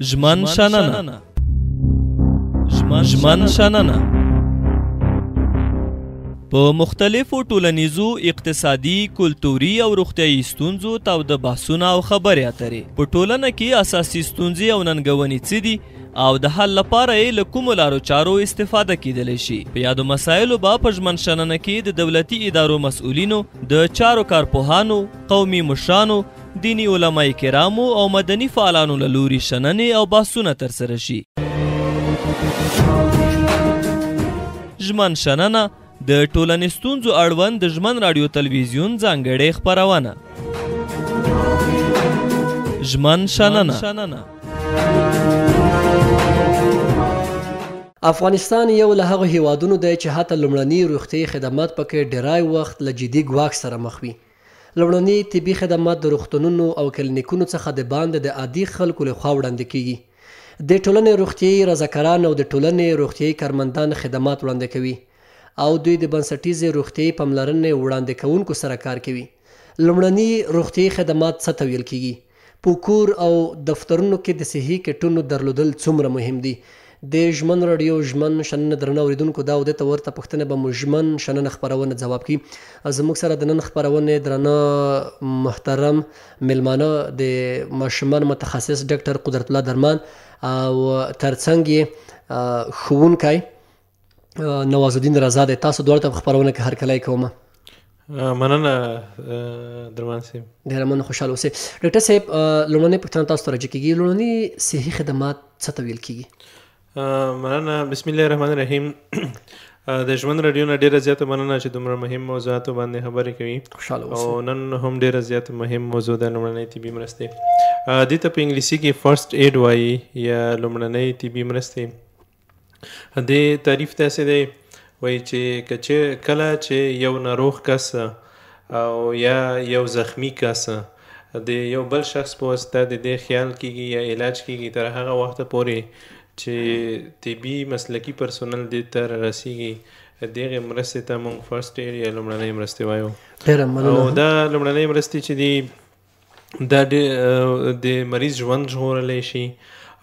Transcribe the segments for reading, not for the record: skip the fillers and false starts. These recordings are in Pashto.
ژمن شننه ژمن شننه په مختلفو ټولنیزو، اقتصادي، کلتوري او روغتیايي ستونزو تاوده بحثونه او خبرې اترې. په ټولنه کې اساسي ستونزې او ننګونې څه دي او د حل لپاره یې له کومو لارو چارو استفاده کیدلی شي. په یادو مسایلو به په ژمن شننه کې د دولتي ادارو مسؤلینو، د چارو کارپوهانو، قومي مشرانو، دیني علماء کرامو او مدني فعالانو له لوري شننې او بحثونه ترسره شي. ژمن شننه د ټولنیز ستونزو اړوند د ژمن راډیو تلویزیون ځانګړې خپرونه. ژمن شننه. افغانستان یو له هغو هیوادونو دی چې حتی لومړني روغتیايي خدمات پکې ډیری وخت له جدي ګواښ سره مخ وي. لومړني طبي خدمات د روغتونونو او کلینیکونو څخه د باندې د عادي خلکو لخوا وړاندې کیږي. د ټولنې روغتیايي رضاکاران او د ټولنې روغتیايي کارمندان خدمات وړاندې کوي او دوی د بنسټیزې روغتیايي پاملرنې وړاندې کوونکو سره کار کوي. لومړني روغتیايي خدمات څه ته ویل کیږي؟ په کور او دفترونو کې د صحي کټونو درلودل څومره مهم دي؟ د ژمن راډیو ژمن شننه درنه اوریدونکو دا او دته ورته پوښتنه به مو ژمن شننه خپرونه ځواب کړي. زموږ سره د نن خپرونې درنه محترم میلمانه د ماشومان متخصص ډاکټر قدرت الله درمان او ترڅنګ یې ښوونکی نواز الدین رضا دی. تاسو دواړه ته خپرونه کې هرکلی کوم. مننه درمان صاحب. ډېره مننه، خوشحاله اوسئ. ډاکټر صاحب، لومړنۍ پوښتنه تاسو ته راجع کېږي، لومړني صحي خدمات څه ته ویل کېږي؟ مننه. بسم الله الرحمن الرحیم. د ژمن راډیو نه ډېره زیاته مننه چې دومره مهم موضوعاتو باندې خبرې کوي. خوشحاله اوسئ. او نن هم ډېره زیاته مهم موضوع ده لومړنۍ طبي مرستې. دې ته په انګلیسي کې فرست ایډ وایي یا لومړنۍ طبي مرستې. دې تعریف داسې دی وایي چې کله چې یو ناروغ کس او یا یو زخمی کس د یو بل شخص په واسطه د دې خیال کېږي یا علاج کېږي تر هغه وخته پورې چې طبي مسلکي پرسونل دې ته رسیږي، دغه مرستې ته موږ فرست ایډ یا لومړنۍ مرستې وایو. ډېره مننه. او دا لومړنۍ مرستې چې دي دا د مریض ژوند ژغورلی شي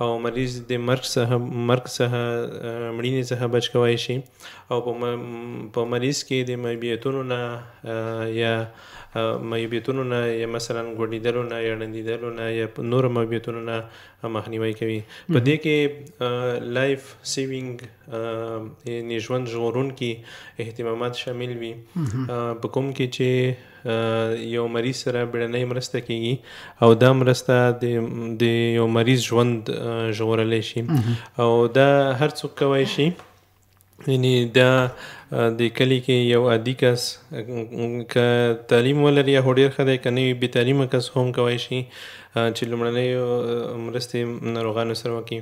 او مریض د مرګ څخه مړینې څخه بچ کولی شي او په مریض کې د معیوبیتونو نه یا مثلا ګوډېدلو نه یا ړندېدلو نه یا نورو معیوبیتونو نه مخنیوی کوي. په دې کې لایف سیوینګ یعنې ژوند ژغورونکي اهتمامات شامل وي، په کوم کې چې یو مریض سره بیړنۍ مرسته کیږي او دا مرسته د یو مریض ژوند ژغورلی شي او دا هر څوک کولی شي. یعنې دا د کلي کې یو عادي کس که تعلیم ولري یا خو ډېر ښه دی، که نه وي بې تعلیمه کس هم کولی شي چې لومړنۍ مرستې ناروغانو سره وکړي.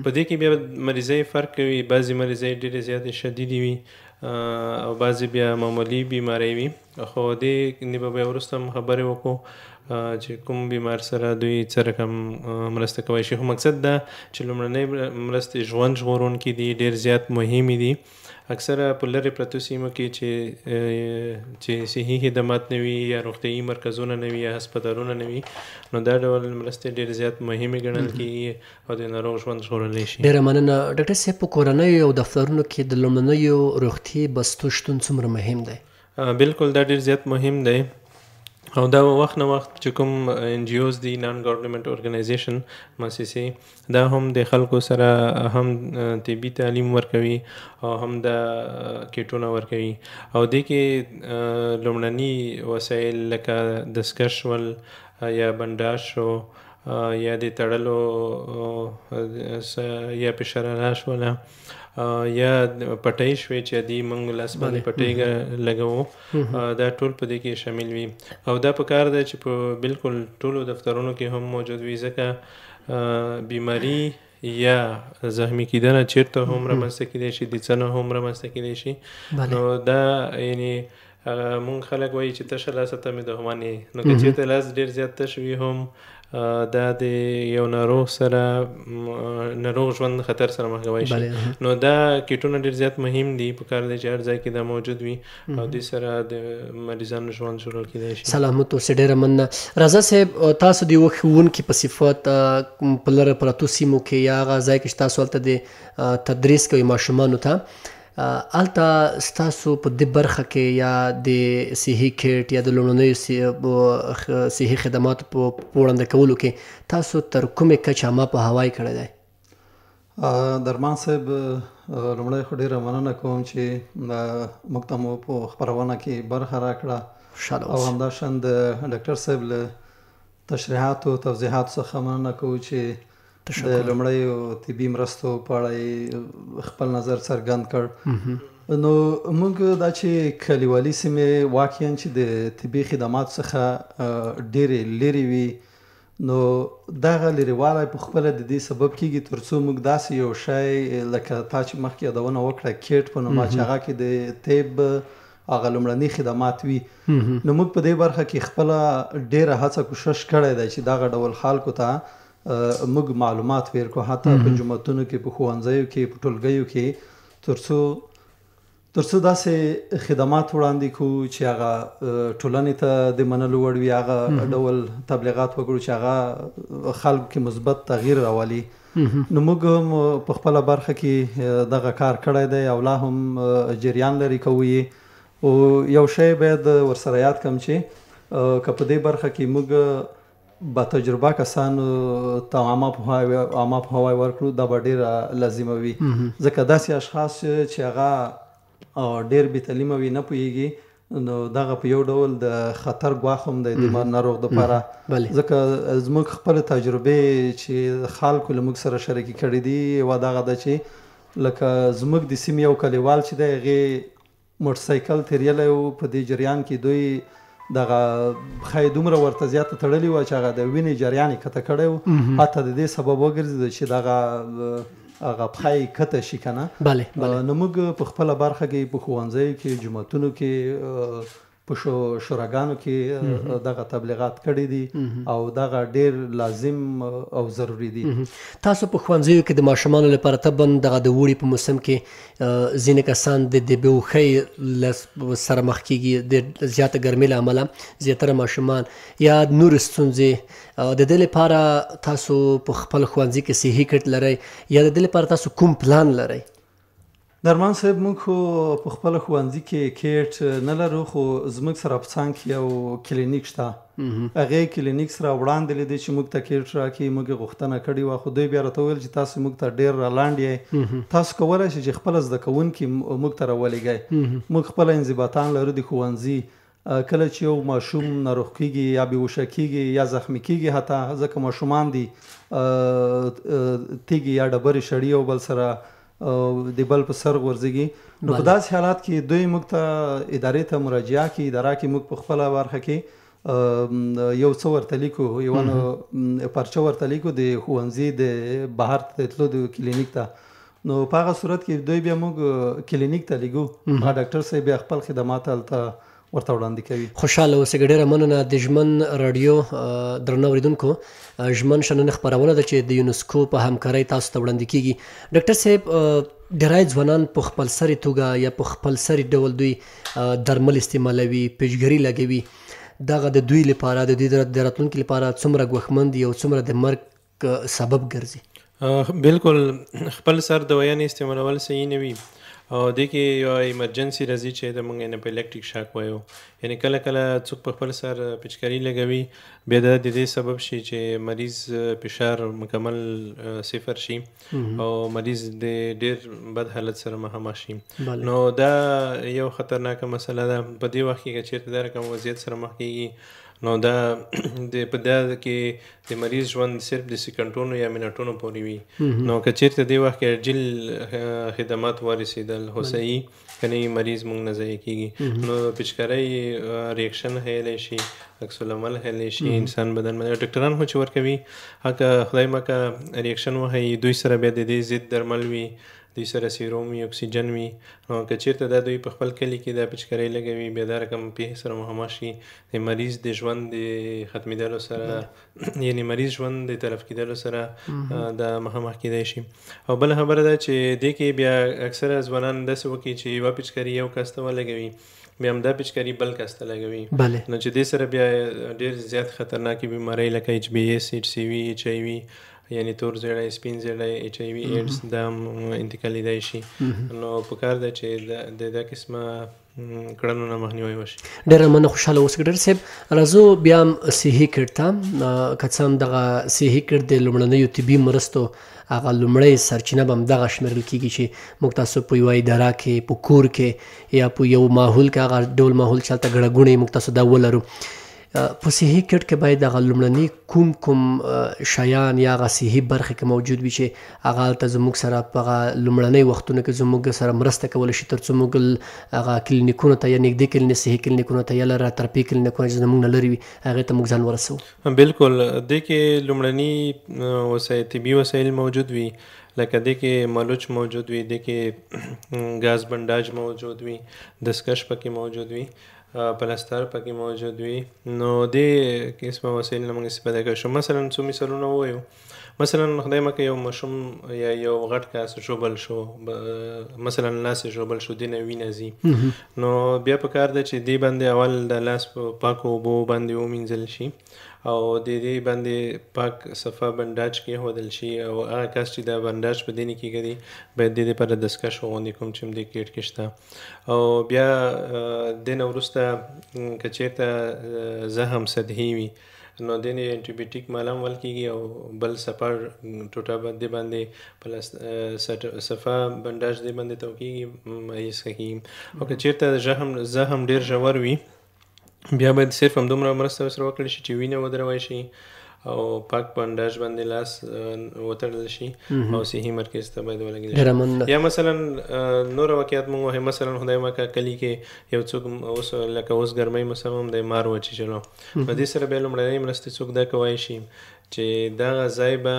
په دې کې بیا مریضۍ فرق کوي، بعضې مریضۍ ډېرې زیاتې شدیدې وي او بعضې بیا معمولي بیماری وي. خو دې نه به بیا وروسته هم خبرې وکړو چې کوم بیمار سره دوی څه رقم مرسته کولی شي. خو مقصد دا چې لومړنۍ مرستې ژوند ژغورونکي دي، ډېر زیات مهمې دي. اکثره په لرې پرتو سیمو کې چې صحي خدمات نه وي یا روغتیايي مرکزونه نه وي یا هسپتالونه نه وي، نو دا ډول مرستې ډېر زیات مهمې ګڼل کېږي او د ناروغ ژوند ژغورلی شي. ډېره مننه. ډاکټر صاحب، په کورنیو او دفترونو کې د لومړنیو روغتیايي بستو شتون څومره مهم دی؟ بالکل دا ډېر زیات مهم دی او دا وخت نه وخت چې کوم ان جی اوز دي، نان ګورنمنټ ارګنایزیشن مؤسسې، دا هم د خلکو سره هم طبي تعلیم ورکوي او هم د کټونه ورکوي او دې کې لومړني وسایل لکه دستکش شول یا بنډاژ شو یا د تړلو یا پشرانه شوله یا پټۍ شوې چې دې موږ لاس باندې پټۍ لګوو، دا ټول په دې کې شامل وي او دا پکار دی چې په بالکل ټولو دفترونو کې هم موجود وي، ځکه بیماری یا زخمی کېدنه چیرته هم رامنځته کېدی شي، د څه نه هم رامنځته کېدی شي. نو دا یعنې مونږ خلک وایي چې تشه لاسه ته مې دښمن یې، نو که چېرته لاس ډېر زیات تش وي هم دا د یو ناروغ ژوند خطر سره مخ کوي شي. نو دا کیټونه ډېر زیات مهم دي، په کار دی چې هر ځای کې دا موجود وي او دې سره د مریضانو ژوند ژغورل کېدای شي. سلامت اوسئ، ډېره مننه. رضا صاحب، تاسو د یوه ښوونکي په صفت په لره پرتو سیمو کې یا هغه ځای کې چې تاسو هلته د تدریس کوئ ماشومانو ته، هلته ستاسو په دې برخه کې یا د صحي کیټ یا د لومړنیو صحي خدماتو په وړاندې کولو کې تاسو تر کومې کچې عامه پوهاوی کړی دی؟ درمان صاحب، لومړی خو ډېره مننه کوم چې موږ ته مو په خپرونه کې برخه راکړه او همداشان د ډاکټر صاحب له تشریحاتو توضیحاتو څخه مننه کوو چې د لومړیو طبي مرستو په اړه خپل نظر څرګند کړ. نو موږ دا چې کلیوالي سیمې واقعا چې د طبي خدماتو څخه ډېرې لرې وي، نو دغه لرېوالی په خپله د دې سبب کېږي تر څو موږ داسې یو شی لکه تا چې مخکې یادونه وکړه کیټ په نوم چې هغه کې د طب هغه لومړني خدمات وي، نو موږ په دې برخه کې خپله ډېره هڅه کوشش کړی دی چې دغه ډول خلکو ته موږ معلومات ورکړو، حتی په جوماتونو کې، په ښوونځیو کې، په ټولګیو کې، تر څو داسې خدمات وړاندې کړو چې هغه ټولنې ته د منلو وړ وي، هغه ډول تبلیغات وکړو چې هغه خلکو کې مثبت تغییر راولي. نو موږ هم په خپله برخه کې دغه کار کړی دی او لا هم جریان لري کوو یې. او یو شی باید ورسره یاد کړم چې که په دې برخه کې موږ با تجربه کسانو ته عامه پوهاوی ورکړو، دا به ډېره لازمه وي، ځکه داسې اشخاص چې هغه ډېر بې تعلیمه وي، نه پوهېږي، نو دغه په یو ډول د خطر ګواښ هم دی د ناروغ دپاره. ځکه زموږ خپلې تجربې چې خلکو له موږ سره شریکې کړي دي، یوه دغه ده چې لکه زموږ د سیمې یو کلیوال چې دی، هغې موټرسایکل تېرېلی و، په دې جریان کې دوی دغه پښه دومره ورته زیاته تړلې وه چې هغه د وینې جریان یې کته کړی و، حتی د دې سبب وګرځېده چې دغه پښه یې کته شي که نه. نو موږ په خپله برخه کې په ښوونځیو کې، جوماتونو کې، په شوراګانو کې دغه تبلیغات کړي دي او دغه ډېر لازم او ضروري دي. تاسو په ښوونځیو کې د ماشومانو لپاره طبعا دغه د اوړي په موسم کې ځینې کسان د بېهوښۍ سره مخ کېږي د زیاته ګرمۍ له امله، زیاتره ماشومان یا نورې ستونزې. د دې لپاره تاسو په خپل ښوونځي کې صحي کټ لرئ یا د دې لپاره تاسو کوم پلان لرئ؟ درمان صاحب، موږ خو په خپل ښوونځي کې کیټ نه لرو، خو زموږ سره په څنګ کې یو کلینیک شته. هغې کلینیک سره وړاندې لیدې چې موږ ته کیټ راکړي، موږ یې غوښتنه کړې وه، خو دوی بیا راته وویل چې تاسو موږ ته ډېر رالاند یې، تاسو کولی شئ چې خپل زده کوونکي موږ ته راولېږئ. موږ خپله انضباطان لرو د ښوونځي. کله چې یو ماشوم ناروغ کېږي یا بېهوشه کېږي یا زخمي کېږي، حتی ځکه ماشومان دي تیږې یا ډبرې شړي او بل سره د بل په سر غورځېږي، نو په داسې حالات کې دوی موږ ته ادارې ته مراجعه کوي. اداره کې موږ په خپله برخه کې یو څه ورته لیکو، یوه پرچه ورته لیکو د ښوونځي د بهر ته تلو د کلینیک ته. نو په هغه صورت کې دوی بیا موږ کلینیک ته لیږو، هغه ډاکټر صاحب بیا خپل خدمات هلته ورته وړاندې کوي. خوشحاله اوسئ، ډېره مننه. د ژمن راډیو درنو اورېدونکو، ژمن شننه خپرونه ده چې د یونسکو په همکارۍ تاسو ته وړاندې کېږي. ډاکټر صاحب، ډېری ځوانان په خپلسري توګه یا په خپلسري ډول دوی درمل استعمالوي، پیچګري لګوي. دغه د دوی لپاره، د دوی د راتلونکي لپاره څومره ګواښمن دي او څومره د مرګ سبب ګرځي؟ بالکل، خپل سر دوايانې استعمالول صحیح نه وي او دې کې یو ایمرجنسي راځي چې د موږ انفیلیکټیک شاک وایو، یعنی کله کله څوک په خپل سر پیچکاري لګوي، بیا د دې سبب شي چې مریض فشار مکمل صفر شي او مریض د ډېر بد حالت سره مخامخ شي. نو دا یو خطرناکه مسله ده. په دې وخت کې که چېرته دا رقم وضعیت سره مخ کېږي، نو دا په دا کې د مریض ژوند صرف د سکندونو یا منټونو پورې وي. نو که چېرته دې وخت کې عاجل خدمات ورسېدل، هوسایي کنې مریض مونږ نه ضایع کېږي. نو پیچکارۍ ریاکشن هیلی شي، عکس العمل هیلی شي، انسان بدن باندې ډاکټران خو چې ورکوي، هغه خدای مکه ریاکشن وهي، دوی سره بیا د دې ضد درمل وي، دوی سره سیروم وي اکسیجن وي نو که چېرته دا دوی په خپل کلي کې دا پچکارۍ لګوي بیا دا رقم پیښې سره مخامخ شي د مریض د ژوند د ختمېدلو سره یعنی مریض ژوند د تلف کېدلو سره دا مخامخ کېدای شي او بله خبره ده چې دې کې بیا اکثره ځوانان داسې وکړي چې یوه پچکاري یو کس ته ولګوي بیا هم دا پچکاري بل کس ته لګوي نو چې دې سره بیا ډېر زیات خطرناکې بیمارۍ لکه ایچ بي ایس ایچ سی وي ایچ آی وي یعنی تور زیړی سپین زیړی ایچ آی وي ایډز دا هم انتقالیدای شي نو پکار ده چې د دا قسمه کړنو نه مخنیوی وشي. ډېره مننه خوشحاله اوسئ ډاکټر صاحب. راځو بیا هم صحي کټ ته که څه هم دغه صحي کټ د لومړنیو طبي مرستو هغه لومړی سرچینه به همدغه شمېرل کېږي چې موږ تاسو په یوه اداره کې په کور کې یا په یو ماحول کې هغه ډول ماحول چې هلته ګڼه ګوڼې موږ تاسو دا ولرو په صحي کټ کې باید هغه لومړني کوم شیان یا هغه صحي برخې کې موجود وي چې هغه هلته زموږ سره په هغه لومړنۍ وختونو کې زموږ سره مرسته کولی شي تر څو موږ هغه کلینیکونو ته یا نږدې صحي کلینیکونو ته یا ترپي کلینیکونه چې زموږ نه لرې وي هغې ته موږ ځان ورسوو. بالکل دې کې لومړني طبي وسایل موجود وي لکه دې کې ملوچ موجود وي دې کې ګاز بنداج موجود وي دستکش پکې موجود وي پلاستر پکې موجود وي نو دې قسمه وسایل نه موږ استفاده کوو. شو مثلا څو مثالونه ووایو مثلا خدای مکه یو ماشوم یا یو غټ کاس ژوبل شو مثلا لاس ژوبل شو دینه وینه ځي نو بیا پکار ده چې دې باندې اول د لاس په پاکو اوبو باندې ومینځل شي او د دې باندې پاک صفه بنداج کېښودل شي او هغه کس چې دا بنداج په دې نه کېږدي باید د دې لپاره دستکش وغوندي کوم چې همدې کټ کې شته او بیا دې نه وروسته که چېرته زخم سطحي وي نو دې نه انټي مالم ول کېږي او بل سپر ټوټه دې باندې صفه بنداج دې باندې تو کېږي مریض ښه کېږي او که چېرته زخم ډېر ژور وي بیا باید صرف همدومره مرسته ورسره وکړل شي چې وینه ودروی شي او پاک بنداج باندې لاس وتړل شي او صحي مرکز ته باید ولګېدل شي. یا مثلا نور واقعیت موږ وایو مثلا خدای مکه کلي کې یو څوک اوس لکه اوس ګرمۍ موسم هم دی مار وچیچلو په دې سره بیا لومړنۍ مرستې څوک دا کولی شي چې دغه ځای به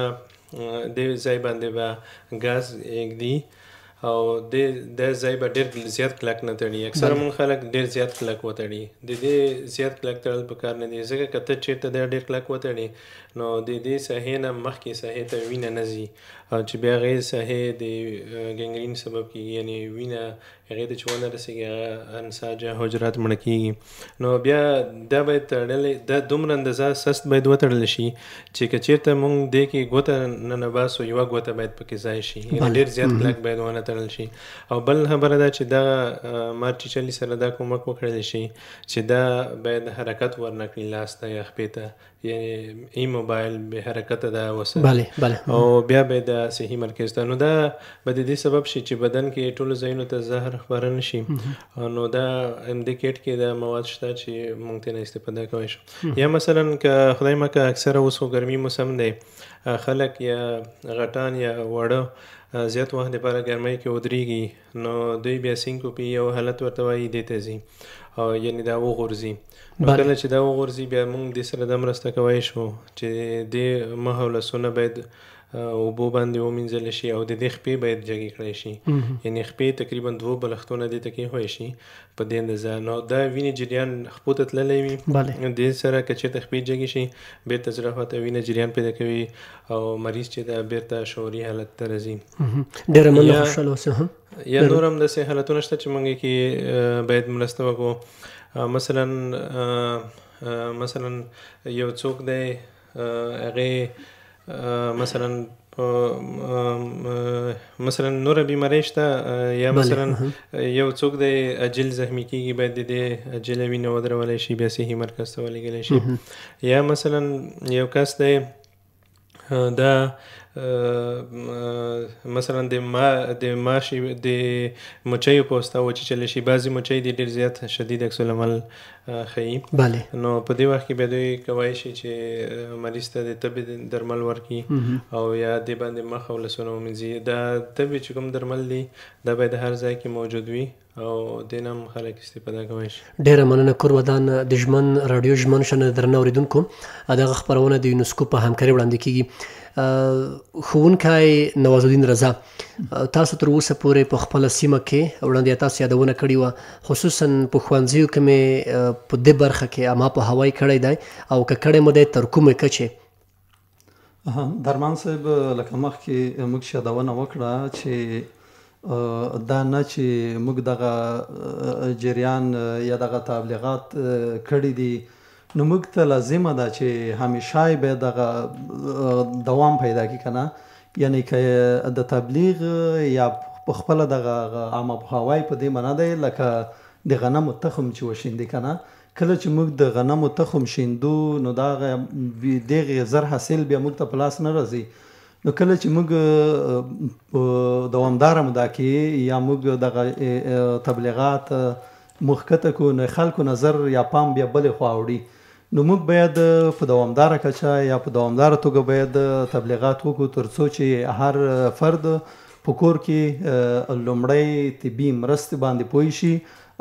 دې ځای باندې به ګاز ایږدي او د ځای به ډېر زیات کلک نه تړي اکثره مونږ خلک ډېر زیات کلک وتړي د دې زیات کلک تړل پکار نه دي ځکه که ته چېرته دا ډېر کلک وتړي نو د دې ساحې نه مخکې ساحې ته وینه نه ځي او چې بیا هغې ساحې د ګنګرین سبب کېږي یعنې وینه هغې ته چې ونه رسېږي هغه انساجه حجرات مړه کېږي نو بیا دا باید تړلی دا دومره اندازه سست باید وتړل شي چې که چېرته مونږ دې کې ګوته ننباسو یوه ګوته باید پکې ځای شي یعنې ډېر زیات کلک باید ونه تړل شي او بل خبره ده چې دا مار چیچلي سره دا کومک وکړلی شي چې دا باید حرکت ورنکړي لاس ته یا خپې ته یعنې ای موبایل بې حرکته دا وسه او بیا باید د صحي مرکز ته نو دا به د دې سبب شي چې بدن کې ټولو ځایونو ته زهر خپاره نه شي نو دا همدې کټ کې دا مواد شته چې موږ ترې استفاده کولی شو. یا مثلا که خدای مکه اکثره اوس خو ګرمي موسم دی خلک یا غټان یا واړه زیات وخت لپاره ګرمۍ کې ودرېږي نو دوی بیا سینکوپي یو حالت ورته وایي دې ته ځي او یعنې دا وغورځي نو کله چې دا وغورځي بیا موږ دې سره دا مرسته کولی شو چې دې مخ او لاسونه باید اوبو باندې ومینځل شي او د دې خپې باید جګې کړی شي یعنې خپې تقریبا 2 بلښتونه دې ته کېښوی شي په دې اندازه نو دا وینې جریان خپو ته تللی وي دې سره که چېرته خپې جګې شي بېرته زړه خواته وینه جریان پیدا کوي او مریض چې دا بېرته شعوري حالت ته راځي. ډېره مننه خوشحاله اوسئ. یا نور هم داسې حالتونه شته چې موږ کې باید مرسته وکړو مثلا یو څوک دی هغې مثلا نور بیماری شته یا مثلا یو څوک دی عاجل زخمی کېږي باید د دې عاجله وینه ودرولی شي بیا صحي مرکز ته ولېږلی شي. یا مثلا یو کس دی دا مثلا د ماشي د مچیو په واسطه وچیچلی شي بعضې مچۍ دي ډېر زیات شدید عکس العمل ښیي نو په دې وخت کې بیا دوی کولی شي چې مریض ته د تبې درمل ورکړي او یا دې باندې مخ او لاسونه ومینځي. دا تبې چې کوم درمل دي دا باید هر ځای کې موجود وي او دې نه هم خلک استفاده کولی شي. ډیره مننه کور ودان د ژمن راډیو ژمن شنه درنه اوریدونکو دغه خپرونه د یونسکو په همکاري وړاندې کیږي. ښوونکی نواز الدین رضا تاسو تر اوسه پورې په خپله سیمه کې وړاندې تاسو یادونه کړې وه خصوصا په ښوونځیو کې مې په دې برخه کې اما په هوای کړی دی او که کړی مو دی تر کومې کچې؟ درمان صاحب لکه مخکې موږ یادونه وکړه چې دا نه چې موږ دغه جریان یا دغه تبلیغات کړي دي نو موږ ته لازمه ده چې همیشه باید دغه دوام پیدا کړي که نه، یعنی که د تبلیغ یا په خپله دغه عامه پوهاوی په دې معنا دی لکه د غنمو تخم چې وشیندي که نه، کله چې موږ د غنمو تخم شیندو نو دغه زر حاصل بیا موږ ته په لاس نه راځي. نو کله چې موږ په دوامداره موده کې یا موږ دغه تبلیغات مخکته کو نو خلکو نظر یا پام بیا بلې خوا اوړي. نو موږ باید په دوامداره کچه یا په دوامداره توګه باید تبلیغات وکړو تر څو چې هر فرد په کور کې لومړی طبي مرستې باندې پوه شي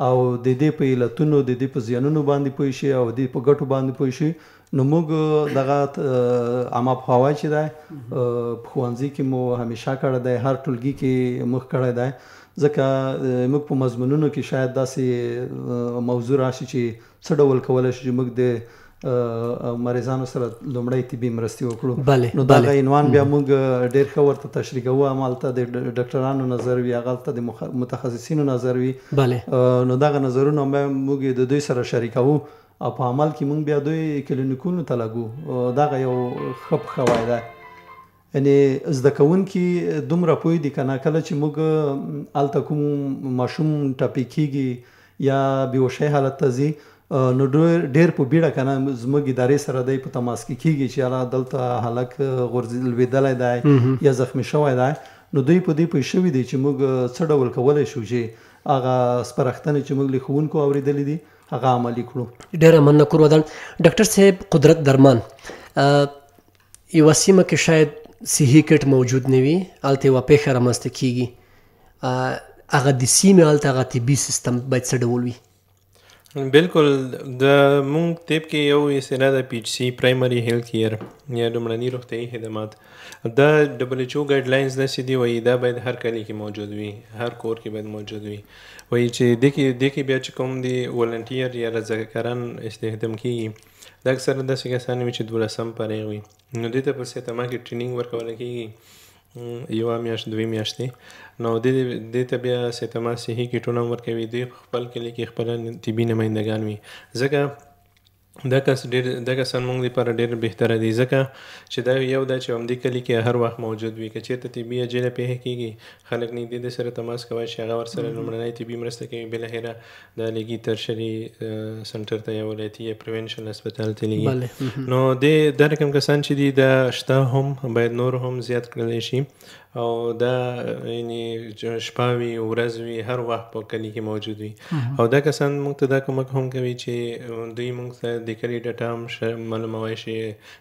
او د دې په علتونو د دې په زیانونو باندې پوه شي او د دې په ګټو باندې پوه شي. نو موږ دغه عامه پوهاوی چې دی په ښوونځي کې مو همیشه کړی دی، هر ټولګي کې موږ کړی دی، ځکه موږ په مضمونونو کې شاید داسې موضوع راشي چې څه ډول کولی شو چې موږ د مریضانو سره لومړی طبي مرستې وکړو. نو دغه عنوان بیا موږ ډېر ښه ورته تشریح کوو، همالته د ډاکټرانو نظر وي، هغلته د متخصصینو نظر وي. نو دغه نظرونه موږ د دوی سره شریکوو او په عمل کې موږ بیا دوی کلینیکونو ته لګو. دغه یو ښه پخوی دی، یعنې زده کوونکي دومره پوه دي که نه، کله چې موږ هلته کوم ماشوم ټپي کېږي یا بېهوشۍ حالت ته ځي نو ډېر په بیړه که نه زموږ ادارې سره دی په تماس کې کېږي چې دلته هلک لوېدلی دی یا زخمي شوی دی. نو دوی په دې پوه شوي دي چې موږ څه ډول کولی شو چې هغه سپارښتنې چې موږ له ښوونکو اورېدلې دي هغه عملي کړو. ډېره مننه کور ودان. ډاکټر صاحب قدرت درمان یوه سیمه کې شاید صحي کټ موجود نه وي، هلته یوه پیښه رامنځته کېږي، هغه د سیمې هلته هغه طبي سیستم باید څه ډول وي؟ بالکل د مونږ طب کې یو اصطلاح ده PHC پرایمري هیلث کیر یا لومړني روغتیایي خدمات. دا WHO ګایډلاینز داسې دي وایي دا باید هر کلي کې موجود وي، هر کور کې باید موجود وي. وایي چې دې کې بیا چې کوم دي ولنټیر یا رضاکاران استخدام کېږي دا اکثره داسې کسان وي چې 12 فارغ وي. نو دې ته په سیتما کې ټریننګ ورکول کېږي 1 میاشت 2 میاشتې. نو دې ته بیا سیتما صحي کټونه ورکوي، دوی خپل کلي کې خپل طبي نمایندګان وي. ځکه دا کسان موږ لپاره ډېر بهتره دي، ځکه چې دا یو دا چې همدې کلي کې هر وخت موجود وي. که چېرته طبي اجله پیښه کېږي خلک نږدې د سره تماس کوي چې هغه ورسره لومړنۍ طبي مرسته کوي، بلاخره دا لګي ترشري سنټر ته یا ولایتي یا پریونشن هسپتال ته لګي. نو دا رقم کسان چې دي دا شته هم باید نور هم زیات کړلی شي او دا یعنی شپه وي ورځ وي هر وخت په کلي کې موجود وي. او دا کسان موږ ته دا کومک هم کوي چې دوی موږ ته د کلي ډاټا هم معلوموی شي،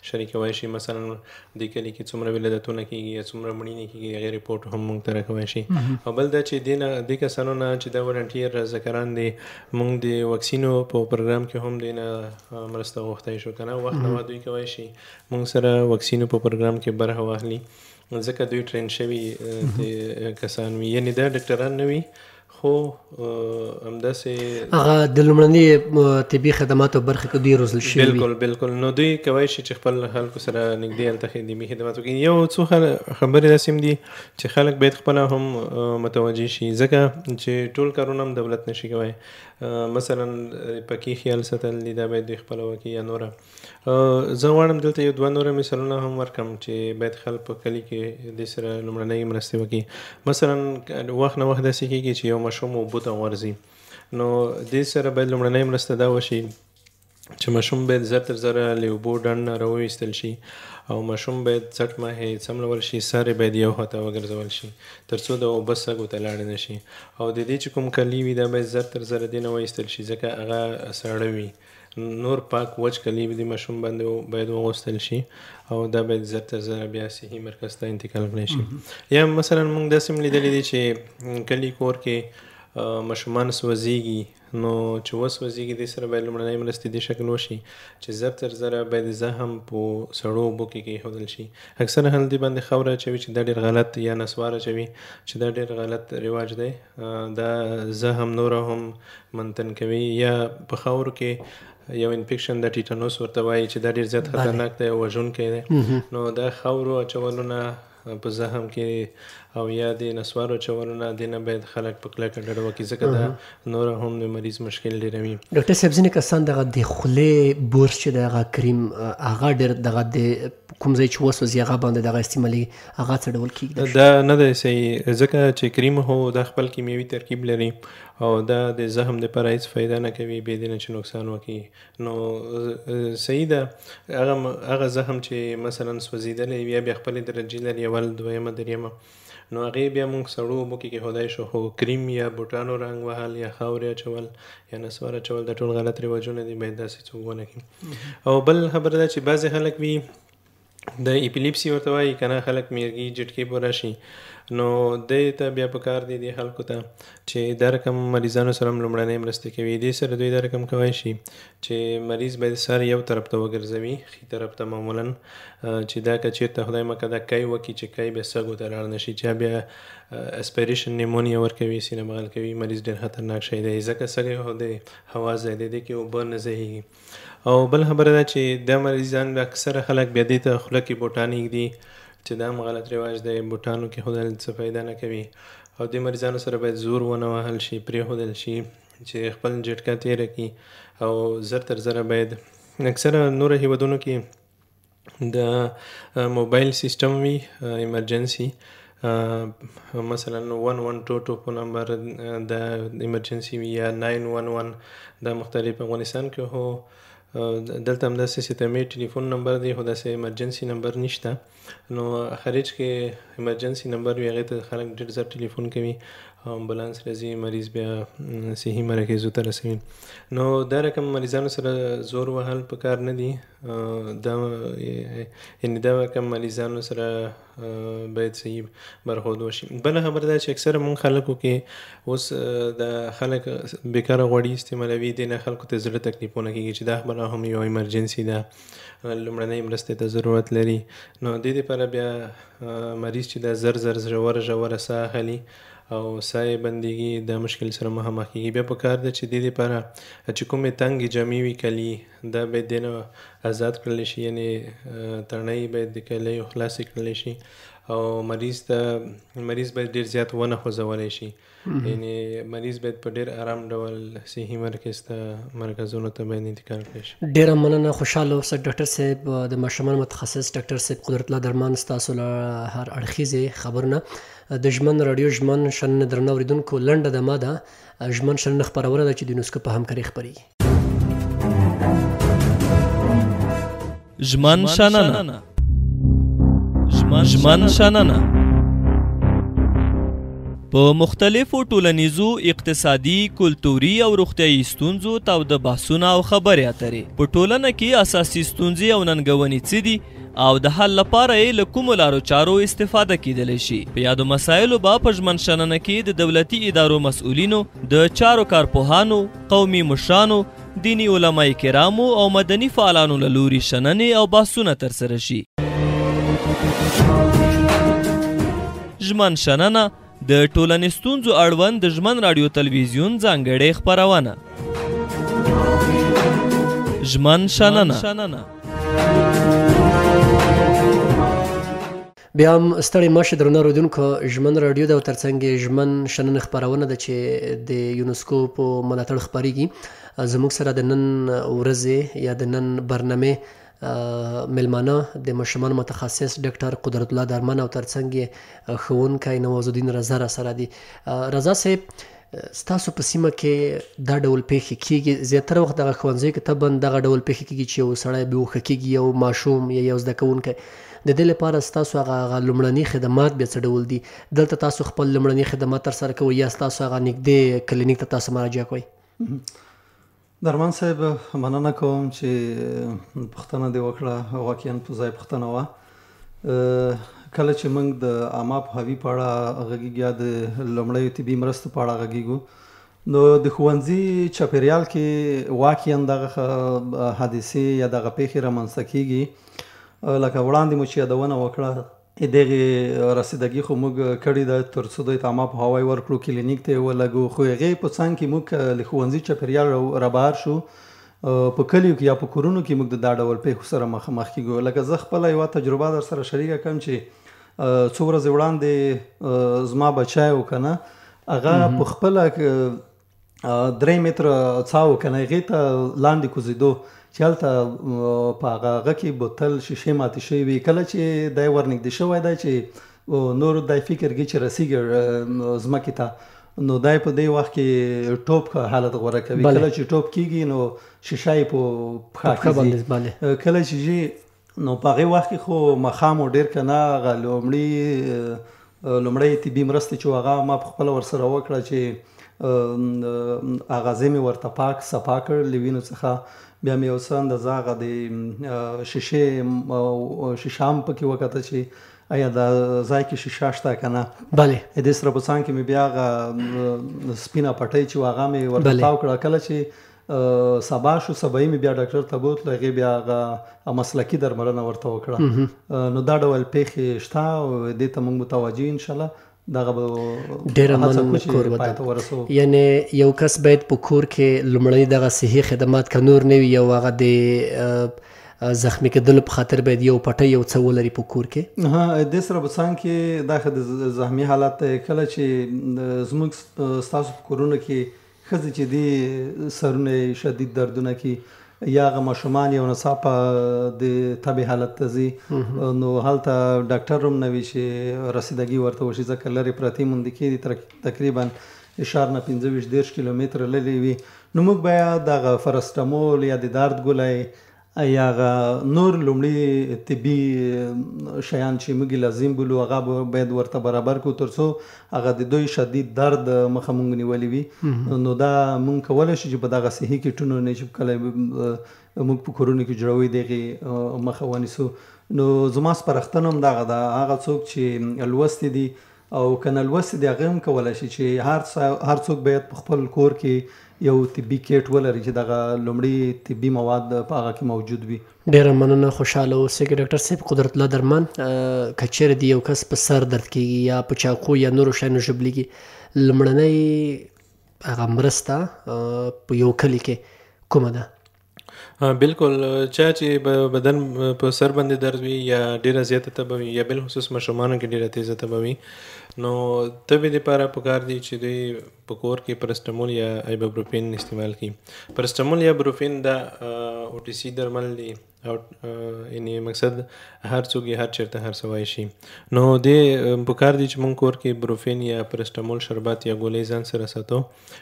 شریکوی شي، مثلا د کلي کې څومره ولادتونه کېږي یا څومره مړینې کېږي هغې ریپورټ هم موږ ته راکوی شي. او بل دا چې دې کسانو نه چې دا ولنټیر رضاکاران دي موږ د واکسینو په پروګرام کې هم دوی نه مرسته غوښتی شو که نه، وخت نه دوی کوی شي موږ سره واکسینو په پروګرام کې برخه واخلي، ځکه دوی ټرین شوي کسان وي. یعنې دا ډاکټران نه وي خو همداسې هغه د لومړني طبي خدماتو برخه کې دوی روزل شوي وي. بالکل. نو دوی کولی شي چې خپل خلکو سره نږدې هلته خدمي خدمات وکړي. یو څو خبرې داسې هم دي چې خلک باید خپله هم متوجه شي، ځکه چې ټول کارونه هم دولت نشي کوی. مثلا پکې خیال ساتل دي دا باید دوی خپله وکړي یا نوره. زه غواړم دلته یو 2 نوره مثالونه هم ورکړم چې باید خلک په کلي کې دې سره لومړنۍ مرستې وکړي. مثلا وخت نه وخت داسې کېږي چې یو ماشوم اوبو ته غورځي، نو دې سره باید لومړنۍ مرسته دا وشي چې ماشوم باید زر تر زره له اوبو ډنډ نه راوویستل شي او ماشوم باید څټ ماهی څملول شي، سر باید یو خواته وګرځول شي تر څو د اوبه سږو ته لاړې نه شي. او د دې چې کوم کلي وي دا باید زر تر زره دې نه وایستل شي ځکه هغه ساړه وي. نور پاک وچ کلي د ماشوم باندې باید وغوستل شي او دا باید زر تر زره بیا صحي مرکز ته انتقال کړی شي. یا مثلا موږ داسې هم لیدلی دي چې کلي کور کې ماشومان سوځېږي نو چې وسوځېږي دې سره باید لومړنۍ مرستې دې شکل وشي چې زر تر زره باید زخم په سړو اوبو کې کېښودل شي. اکثره خلک دې باندې خاوره اچوي چې دا ډېر غلط یا نسوار اچوي چې دا ډېر غلط رواج دی. دا زخم نور هم منتن کوي یا په خاورو کې یو انفیکشن د ټیټانوس ورته وایي چې دا ډېر زیات خطرناک دی او وژونکی دی. نو دا خاورو اچولونه په زخم کې او یا د نسوارو اچولونه دې نه باید خلک په کلکه ډډه وکړي ځکه دا نور هم د مریض مشکل ډېروي. ډاکټر صاحب ځینې کسان دغه د خولې بورس چې د هغه کریم هغه ډېر دغه د کوم ځای چې وسوځي هغه باندې دغه استعمالي هغه څه ډول کېږي؟ دا نه دی صحیح ځکه چې کریم هو دا خپل کیمیاوي ترکیب لري او دا د زخم دپاره هېڅ فایده نه کوي بې دې نه چې نقصان وکړي. نو صحیح ده هغه زخم چې مثلا سوځېدلی یا بیا خپلې درجې لري اول دویمه دریمه نو هغې بیا موږ سړو اوبو کې کېښودی شو خو کریم یا بوټانو رنګ وهل یا خاورې اچول یا نسوار اچول دا ټول غلط رواجونه دي باید داسې څوک ونه کړي. او بل خبره ده چې بعضې خلک وي د ایپیلیپسي ورته وایي که نه خلک میرګي جټکې به راشي نو دې ته بیا په کار دی دې خلکو ته چې دا رقم مریضانو سره هم لومړنۍ مرستې کوي. دې سره دوی دا رقم کولی شي چې مریض باید سر یو طرف ته وګرځوي ښي طرف ته معمولا چې دا که چېرته خدای مکړه دا کی وکړي چې کی بیا سږو ته لاړ نه شي چې بیا اسپیریشن نیمونیا ورکوي سینه بغل کوي مریض ډېر خطرناک شی دی ځکه سږی خو د هوا ځای دی دې کې اوبه نه ځایږي. او بل خبره ده چې دا مریضان اکثره خلک بیا دې ته خوله کې بوټان ایږدي چې دا هم غلط رواج دی. بوټانو کې ښودل څه فایده نه کوي او دې مریضانو سره باید زور ونه وهل شي پرېښودل شي چې خپل جټکه تېره کړي او زر تر زره باید اکثره نورو هیوادونو کې د موبایل سیسټم وي ایمرجنسي مثلا 1122 په نمبر د ایمرجنسي وي یا 911 دا مختلف افغانستان کې هو دلته هم داسې ستمې ټلیفون نمبر دی خو داسې ایمرجنسي نمبر نشته. نو خارج کې ایمرجنسي نمبر وي هغې ته خلک ډېر زر ټلیفون کوي امبولانس راځي مریض بیا صحي مراکزو ته رسوي. نو دا رقم مریضانو سره زور وهل په کار نه دي. یعنې دا رقم مریضانو سره باید صحیح برخورد وشي. بله خبره ده چې اکثره مونږ خلکو کې اوس د خلک بیکاره غوړي استعمالوي دې نه خلکو ته زړه تکلیفونه کېږي چې دا خبره هم یو ایمرجنسي ده لومړنۍ مرستې ته ضرورت لري. نو دې دپاره بیا مریض چې دا زر زر ژوره ساه اخلي او ساه یې بندېږي دا مشکل سره مخامخ کېږي. بیا په کار ده چې دې دپاره چې کومې تنګې جامې وي کلي دا باید دې نه آزاد کړلی شي یعنې تڼۍ باید د کلیو خلاصې کړلی شي او مریض باید ډېر زیات ونه خوځولی شي یعنې مریض باید په ډېر آرام ډول صحي مرکزونو ته باید انتقال کړی شي. ډېره مننه خوشحاله اوسه ډاکټر صاحب د ماشومانو متخصص ډاکټر صاحب قدرت الله درمان ستاسو له هر اړخیزې خبرونه د ژمن راډیو ژمن شننه درنه اورېدونکو لنډه دمه ده ژمن شننه خپرونه ده چې د یونسکو په همکارۍ خپرېږي. ژمن شننه په مختلفو ټولنیزو اقتصادي کلتوري او روغتیايي ستونزو تاوده بحثونه او خبرې اترې په ټولنه کې اساسي ستونزې او ننګونې څه دي او د حل لپاره یې له کومو لارو چارو استفاده کیدلی شي. په یادو مسایلو به په ژمن شننه کې د دولتي ادارو مسؤلینو د چارو کارپوهانو قومي مشرانو دیني علماء کرامو او مدني فعالانو له لوري شننې او بحثونه ترسره شي. ژمن شننه د ټولنې ستونزو اړوند د ژمن راډیو تلویزیون ځانګړې خپرونه. ژمن شننه بیا هم ستړی ماشه درنه اورېدونکو ژمن راډیو ده او ترڅنګ یې ژمن شننه خپرونه ده چې د یونسکو په ملاتړ خپرېږي. زموږ سره د نن ورځې یا د نن برنامې ملمانه د ماشومانو متخصص ډاکټر قدرت الله درمان او ترڅنګ یې ښوونکی نوازالدین رضا را سره دي. رضا صاحب ستاسو په سیمه کې دا ډول پیښې کېږي زیاتره وخت دغه ښوونځیو کې طبعا دغه ډول پیښې کېږي چې یو سړی بېهوښه کېږي یو ماشوم یا یو زده کوونکی د دې لپاره ستاسو هغه لومړني خدمات بیا څه ډول دي؟ دلته تاسو خپل لومړني خدمات ترسره کوئ یا ستاسو هغه نږدې کلینیک ته تاسو مراجعه کوئ؟ درمان صاحب مننه کوم چې پوښتنه دې وکړه واقعا په ځای پوښتنه وه. کله چې موږ د عامه پوهاوي په اړه غږیږو یا د لومړیو طبي مرستو په اړه غږیږو نو د ښوونځي چاپیریال کې واقعا دغه حادثې یا دغه پیښې رامنځته کیږي. لکه وړاندې مو چې یادونه وکړه دغه رسیدګي خو موږ کړې ده تر څو د عامه پوهاوی ورکړو، کلینیک ته ولګو، خو هغې په څنګ کې موږ له ښوونځي چاپیریال رابهر شو په کلیو کې یا په کورونو کې موږ د دا ډول پیښو سره مخامخ کیږو. لکه زه خپله یوه تجربه در سره شریکه کړم چې څو ورځې وړاندې زما بچی و که نه هغه په خپله 3 متره څا و که نه هغې ته لاندې کوزېدو چې هلته په هغه کې بوتل شیشې ماتې شوې وي. کله چې دی ورنږدې شوی دی چې نور دی فکر کوي چې رسیږي ځمکې ته، نو دی په دې وخت کې ټوپ حالت غوره کوي. کله چې ټوپ کېږي نو شیشه یې په پښه کې کله چې نو په هغې وخت کې خو مخام و ډېر که نه هغه لومړی طبي مرستې چې هغه ما په خپله ورسره وکړه چې اغازې مې ورته پاک صفا کړ له وینو څخه. بیا مې یو څه اندازه هغه د شیشه هم پکې وکته چې آیا د ځای کې شیشه شته که نه. بلې دې سره په څنګ کې مې بیا هغه سپینه پټۍ چې هغه مې ورته تاو کړه. کله چې سبا شو سبایي مې بیا ډاکټر ته بوتلو، هغې بیا هغه مسلکي درملنه ورته وکړه. نو دا ډول پیښې شته او دې ته موږ متوجه انشاءالله دغه به ډېره مننه کور وده. یعنې یو کس باید په کور کې لومړني دغه صحي خدمات که نور نه وي یو هغه د زخمی کېدلو په خاطر باید یو پټۍ یو څه ولري په کور کې. دې سره به څنګ کې دا د زخمي حالت کله چې زموږ ستاسو په کورونو کې ښځې چې دي سرونه شدید دردونه کې یا هغه ماشومان یو ناڅاپه د تبې حالت ته ځي، نو هلته ډاکټر هم نه وي چې رسیدګي ورته وشي ځکه لرې پرتې منډکې دي تقریبا 15-20 کیلومتره لرې وي. نو موږ باید دغه فرستمول یا د درد ګولی یا نور لومړي طبي شیان چې موږ لازم بولو هغه باید ورته برابر کړو تر څو هغه د دوی شدید درد مخه موږ نیولي وي. نو دا موږ کولی شو چې په دغه صحي کټونو نه چې کله موږ په کورونو کې جوړوي دغې مخه ونیسو. نو زما سپارښتنه هم دغه ده هغه څوک چې لوستي دي او که نه لوستي دي هغه هم کولی شي چې هر څوک باید په خپل کور کې یو طبي کیټ ولري چې دغه لومړي طبي مواد په هغه کې موجود وي. ډېره مننه، خوشحاله اوسئ. ډاکټر صاحب قدرت الله درمان، که چیرې د یو کس په سر درد کېږي یا په چاقو یا نورو شیانو ژبلېږي، لومړنۍ هغه مرسته په یو کلي کې کومه ده؟ بالکل، چا چې بدن په سر باندې درد وي یا ډیره زیاته تبه وي یا بالخصوص ماشومانو کې ډیره تیزه تبه وي، نو تبې دپاره پکار دی چې دوی په کور کې پرسټمول یا ایبوپروفین استعمال کړي. پرسټمول یا بروفین دا او ټي سي درمل دي او یعنی مقصد هر څوک یې هر چېرته هر څه وایي شي. نو دې پکار دی چې مونږ کور کې بروفین یا پرسټمول شربت یا ګولۍ ځان سره ساتو.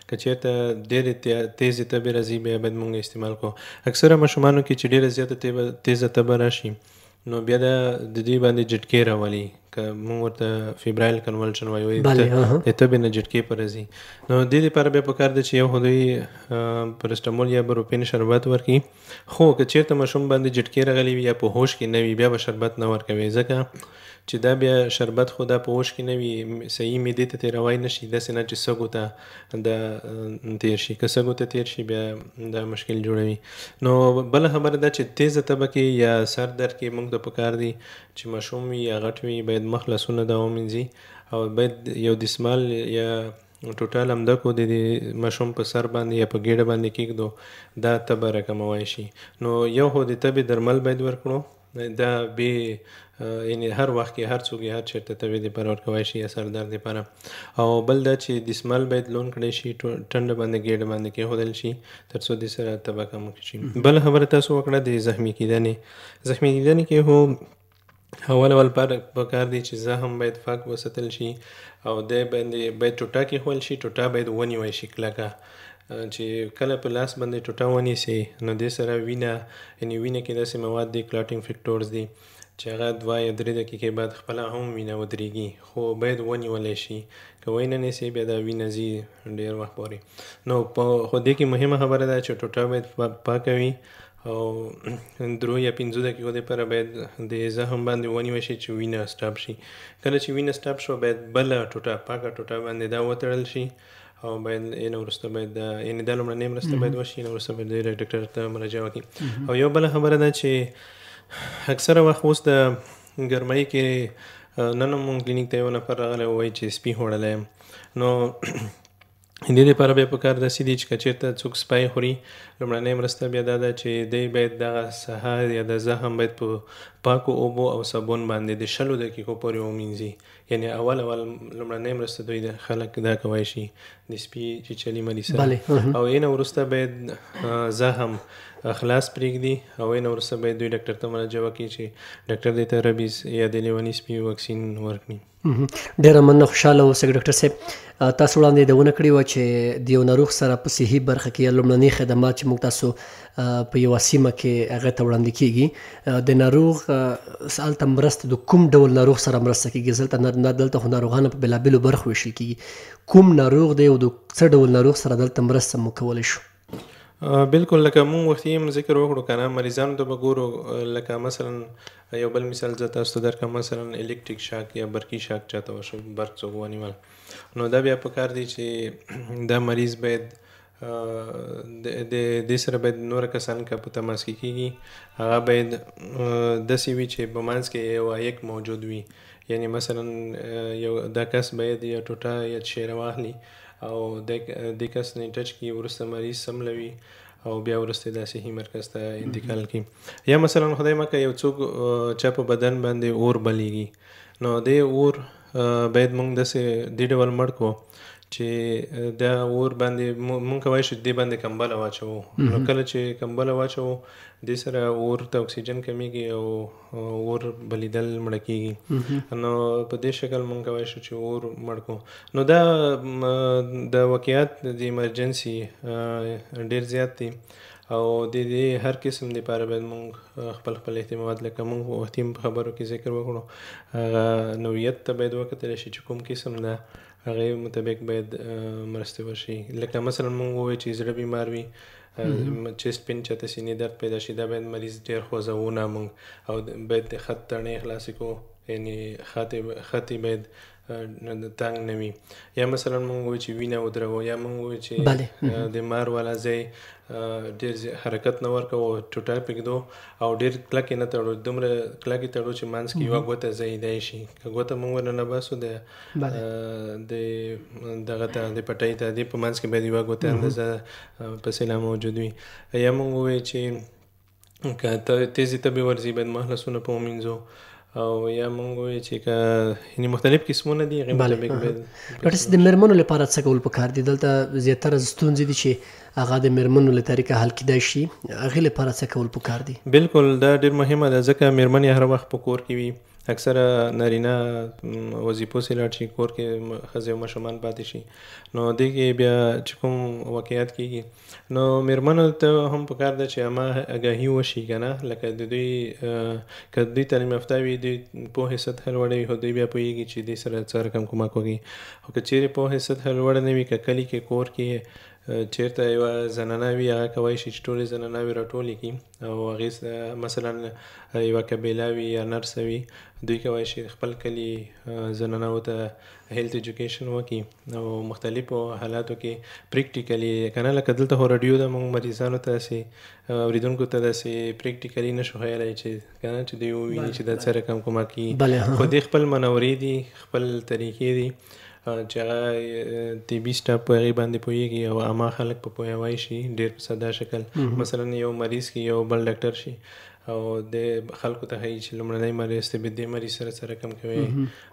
که چېرته ډېرې تیزې تبې راځي بیا باید مونږ استعمال کړو. اکثره ماشومانو کې چې ډېره زیاته تیزه تبه راشي نو بیا د دې باندې جټکې راولي، که مونږ ورته فیبرایل کنولشن وایو، د تبې نه جټکې په راځي. نو دې لپاره بیا پکار دی چې یو خو دوی پرسټمول یا بروفین شربت ورکړي. خو که چېرته ماشوم باندې جټکې راغلي وي یا په هوش کې نه وي بیا به شربت نه ورکوي، ځکه چې دا بیا شربت خو دا په هوش کې نه وي، صحیح معدې ته تېروی نه شي، داسې نه چې سږو ته دا تېر شي. که سږو ته تېر شي بیا دا مشکل جوړوي. نو بله خبره ده چې تیزه تبه کې یا سر درد کې موږ ته پکار دی چې ماشوم وي یا غټ وي باید مخ لاسونه دا ومینځي او باید یو دسمال یا ټوټال همدا کو د ماشوم په سر باندې یا په ګېډه باندې کېږدو، دا تبه راکموی شي. نو یو خو د تبې درمل باید ورکړو، دا یعنی هر وخت کې هر څوک یې هر چېرته تبې دپاره ورکوی شي یا سر درد دپاره. او بل دا چې دسمال باید لون کړی شي، ټنډه باندې ګېډه باندې کېښودل شي تر څو دې سره تبه کمه شي. بله خبره تاسو وکړه د زخمي کېدنې کې هو اول پکار دی چې زخم باید پاک وساتل شي او دی باید ټوټه کېښول شي، ټوټه باید ونیوی شي کلکه، چې کله په لاس باندې ټوټه ونیسي نو دې سره وینه یعنی وینه کې داسې مواد دي کلاټینګ فیکټورز دي چې هغه 2 یا 3 دقیقې بعد خپله هم وینه ودرېږي، خو باید ونیولی شي. که ونه نیسي بیا دا وینه ځي ډېر وخت پورې. نو خو دې کې مهمه خبره ده چې ټوټه باید پاکه وي او 3 یا 5 دقیقو دپاره باید د زخم باندې ونیوی شي چې وینه سټاپ شي. کله چې وینه سټاپ شو باید بله ټوټه پاکه ټوټه باندې دا وتړل شي او باید نه وروسته باید یعنې دا لومړنۍ مرسته باید وشي، نه وروسته باید ډاکټر ته مراجعه وکړي. او یو بله خبره ده چې اکثره وخت اوس د ګرمۍ کې نن هم مونږ کلینیک ته یو نفر راغلی وایي چې سپي خوړلی یم. نو دې دپاره بیا پکار داسې دي چې که چېرته څوک سپی خوري، لومړنۍ مرسته بیا دا ده چې دی باید دغه ساحه یا د زخم باید په پاکو اوبو او صابون باندې د 20 دقیقو پورې ومینځي. یعنې اول لومړنۍ مرسته دوی د خلک دا کولی شي د سپي چیچلي مري سره. او اینه وروسته باید زخم خلاص پرېږدي او اینه وروسته باید دوی ډاکټر ته مراجعه وکړي چې ډاکټر دې ته ربیز یا د لیوني سپي واکسین ورکړي. ډېره مننه، خوشحاله اوسئ ډاکټر صاحب. تاسو وړاندې یادونه کړې وه چې د یو ناروغ سره په صحي برخه کې یا لومړني خدمات چې موږ تاسو په یوه سیمه کې هغه ته وړاندې کېږي، د ناروغ هلته مرسته د کوم ډول ناروغ سره مرسته کېږي؟ دلته خو ناروغان په بېلابېلو برخو ویشل کېږي، کوم ناروغ دی او د څه ډول ناروغ سره دلته مرسته مو کولی شو؟ بالکل لکه مونږ وختي هم ذکر وکړو که نه، مریضانو ته به ګورو لکه مثلا یو بل مثال زه تاسو ته درکړم، مثلا الکتریک شاک یا برقي شاک چاته وشو، برق څوک ونیول، نو دا بیا پکار دی چې دا مریض باید د دې سره باید نور کسان که په تماس کې کېږي هغه باید داسې وي چې په منځ کې یو عایق موجود وي. یعنی مثلا یو دا کس باید یا ټوټه یا شیره واخلي او د کس نه ټچ کړي، وروسته مریض سملوي او بیا وروسته د صحي مرکز ته انتقال کړي. یا مثلا خدای مکه یو څوک چا په بدن باندې اور بلیږي، نو د اور باید مونږ داسې دې ډول مړ کړو چې دا اور باندې مونږ کولی شو دې باندې کمبله واچوو. نو کله چې کمبله واچوو دې سره اور ته اکسیجن کمیږي او اور بلیدل مړه کېږي. نو په دې شکل مونږ کولی شو چې اور مړ کړو. نو دا د واقعیت د ایمرجنسي ډېر زیات دي او د دې هر قسم دپاره باید مونږ خپل اهتمامات لکه مونږ وختي په خبرو کې ذکر وکړو هغه نوعیت ته باید وکتلی شي چې کوم قسم ده هغې مطابق باید مرستې وشي. لکه مثلا مونږ ووایو چې زړه بیمار وي، چیست پین چاته سینې درد پیدا شي، دا باید مریض ډېر خوځوونه مونږ او باید د خط تڼۍ خلاصې کړو، یعنې خطې باید تنګ نه وي. یا مثلا مونږ وایو چې وینه ودروو، یا مونږ وایو چې د مار والا ځای ډېر حرکت نه ورکوو، ټوټه پرېږدو او ډېر کلکې نه تړو، دومره کلکې تړو چې منځ کې یوه ګوته ځایدی شي. که ګوته مونږ ورننه باسو د دغه ته د پټۍ ته دې په منځ کې باید یوه ګوته اندازه په سیلا موجود وي. یا مونږ ووایو چې که تیزې تبې ورځي باید محلسونه په ومینځو. او یا مونږ وایو چې که یعنې مختلف قسمونه دي هغې مطابق باید. ډاکټر صاحب د مېرمنو لپاره څه کول پکار دي؟ دلته زیاتره ستونزې دي چې هغه د مېرمنو له طریقه حل کیدای شي، هغې لپاره څه کول پکار دي؟ بالکل دا ډېر مهمه ده، ځکه مېرمنې هر وخت په کور کې وي، اکثره نارینه وظیفو سې لاړ شي، کور کې ښځې او ماشومان پاتې شي. نو دې کې بیا چې کوم واقعیت کېږي نو مېرمنو ته هم پکار ده چې همه اګاهي وشي که نه، لکه د دوی که دوی تعلیم یافته وي، دوی پوهې سطحه لوړه وي، خو دوی بیا پوهېږي چې دې سره څه رقم کومک وکړي. او که چیرې پوهې سطحه لوړه نه وي، که کلي کې کور کې چیرته یوه زنانه وي، هغه کولی شي چې ټولې زناناوې راټولې کړي او هغې مثلا یوه قبیله وي یا نرسه وي، دوی کولی شي خپل کلي زناناو ته هیلث ایجوکیشن وکړي او مختلفو حالاتو کې پریکټیکلي که نه، لکه دلته خو راډیو ده، مونږ مریضانو ته داسې اورېدونکو ته داسې پریکټیکلي نه شو ښیلی چې که نه چې دوی وویني چې دا څه رقم کومک کېږي. خو دوی خپل منورې دي، خپل طریقې دي چې هغه طبي سټاف په هغې باندې پوهېږي او عامه خلک په پوهوی شي ډېر په ساده شکل. مثلا یو مریض کې یو بل ډاکټر شي او د خلکو ته ښایي چې لومړنی مریض ته به دې مریض سره څه رقم کوي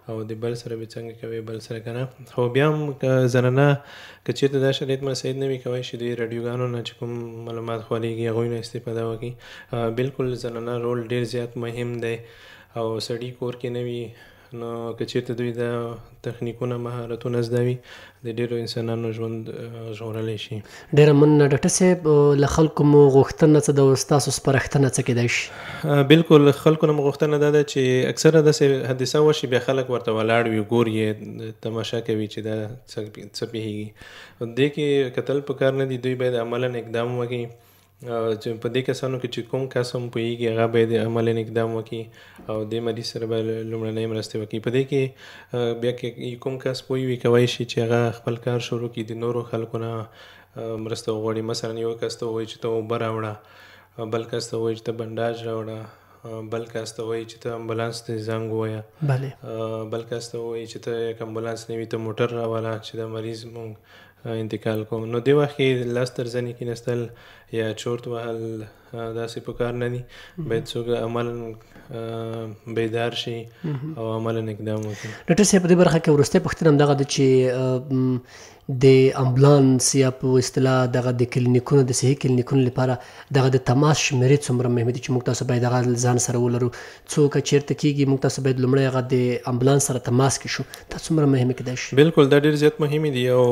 او د بل سره به څنګه کوي، بل سره که نه. خو بیا هم که زنانه که چېرته دا شرایط مساعد نه وي، کولی شي د راډیوګانو نه چې کوم معلومات خپرېږي هغوی نه استفاده وکړي. بالکل زنانه رول ډېر زیات مهم دی او سړي کور کې نه وي، نو که چېرته دوی دا تخنیکونه مهارتونه زده وي د ډېرو انسانانو ژوند ژغورلی شي. ډېره مننه ډاکټر صاحب. له خلکو مو غوښتنه څه ده او ستاسو سپارښتنه څه کیدای شي؟ بالکل خلکو نه مو غوښتنه دا ده چې اکثره داسې حادثه وشي بیا خلک ورته ولاړ وي، ګوري یې تماشا کوي چې دا څه پېښېږي. دې کې کتل پکار نه دي، دوی باید عملا اقدام وکړي چې په دې کسانو کې چې کوم کس هم پوهېږي هغه باید عملاً اقدام وکړي او دې مریض سره به لومړنۍ مرستې وکړي. په دې کې بیا کې کوم کس پوه وي کولی شي چې هغه خپل کار شروع کړي، د نورو خلکو نه مرسته وغواړي. مثلا یو کس ته ووایي چې ته اوبه راوړه، بل کس ته ووایي چې ته بنډاج راوړه، بل کس ته ووایي چې ته امبولانس ته زنګ ووایه، بل کس ته ووایي چې ته یک امبولانس نه وي ته موټر راوله چې د مریض مونږ انتقال کوم. نو دې وخت کې لاس تر زنې کېنستل یا چورت وهل داسې په کار نه دي. باید څوک عملاً بیدار شي او عملاً اقدام وکړي. ډاکټر صاحب په دې برخه کې وروستۍ پوښتنه همدغه ده چې د امبولانس یا په اصطلاح دغه د کلینیکونو د صحي کلینیکونو لپاره دغه د تماس شمیرې څومره مهمه دي چې موږ تاسو باید هغه ځان سره ولرو؟ څوک چیرته کېږي موږ تاسو باید لومړی هغه د امبولانس سره تماس کې شو، دا څومره مهمه کېدای شي؟ بالکل دا ډېر زیات مهمې دي او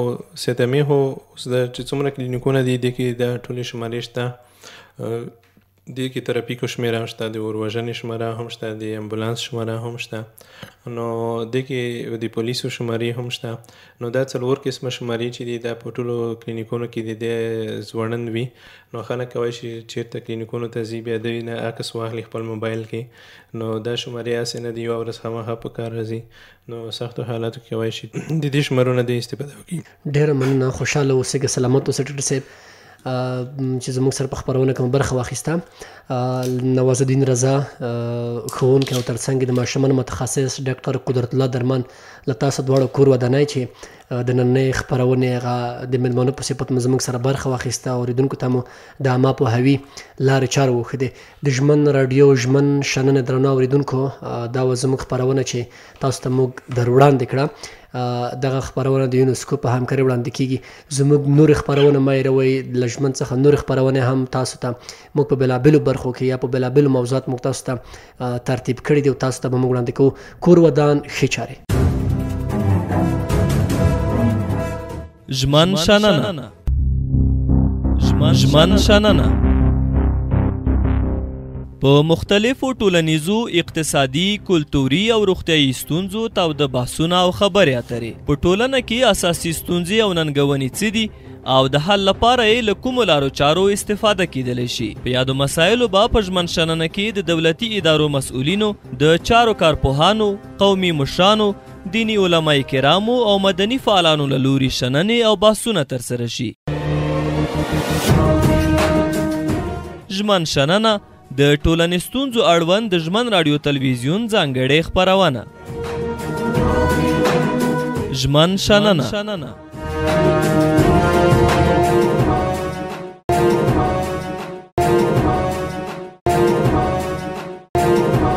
سیتمې هو اوس د چې څومره کلینیکونه دي دې کې د ټولې شمارې شته، دې کې ترافیکو شمیره هم شته، د اوروژنې شماره هم شته، د امبولانس شماره هم شته، نو دې کې د پولیسو شمارې هم شته. نو دا څلور قسمه شمارې چې دي دا په ټولو کلینیکونو کې د ځوړند وي. نو خلک کولی شي چېرته کلینیکونو ته ځي بیا دوی نه عکس واخلي خپل موبایل کې. نو دا شمارې هسې نه دي یوه ورځ خامخا په کار راځي. نو سختو حالاتو کې کولی شي د دې شمارونه د استفاده وکړي. ډېره مننه، خوشحاله اوسئ، سلامت اوسئ ډاکټر صاحب چې زموږ سره په خپرونه کې برخه واخیسته. نواز الدین رضا ښوونکی او ترڅنګ د ماشومانو متخصص ډاکټر قدرت الله درمان له تاسو دواړو کور ودانی چې د نننۍ خپرونې هغه د میلمنو په صفت مو زموږ سره برخه واخیسته. اورېدونکو ته مو د عامه پوهاوي لارې چارې وښودې. د ژمن راډیو ژمن شننه درنو اورېدونکو، دا وه زموږ خپرونه چې تاسو ته موږ در وړاندې کړه. دغه خپرونه د یونسکو په همکارۍ وړاندې کېږي. زموږ نورې خپرونه مه هېروئ، له ژمن څخه نورې خپرونې هم تاسو ته موږ په بېلابېلو برخو کې یا په بېلابېلو موضوعات موږ تاسو ته ترتیب کړي دي او تاسو ته به موږ وړاندې کوو. کور ودان ښې چارې. ژمن شننه ژمن شننه په مختلفو ټولنیزو، اقتصادي، کلتوري او روغتیايي ستونزو تاوده بحثونه او خبرې اترې. په ټولنه کې اساسي ستونزې او ننګونې څه دي او د حل لپاره یې له کومو لارو چارو استفاده کیدلی شي. په یادو مسایلو به په ژمن شننه کې د دولتي ادارو مسؤلینو، د چارو کارپوهانو، قومي مشرانو، دیني علماء کرامو او مدني فعالانو له لوري شننې او بحثونه ترسره شي. ژمن شننه د ټولنیز ستونزو اړوند د ژمن راډیو تلویزیون ځانګړې خپرونه. ژمن شننه.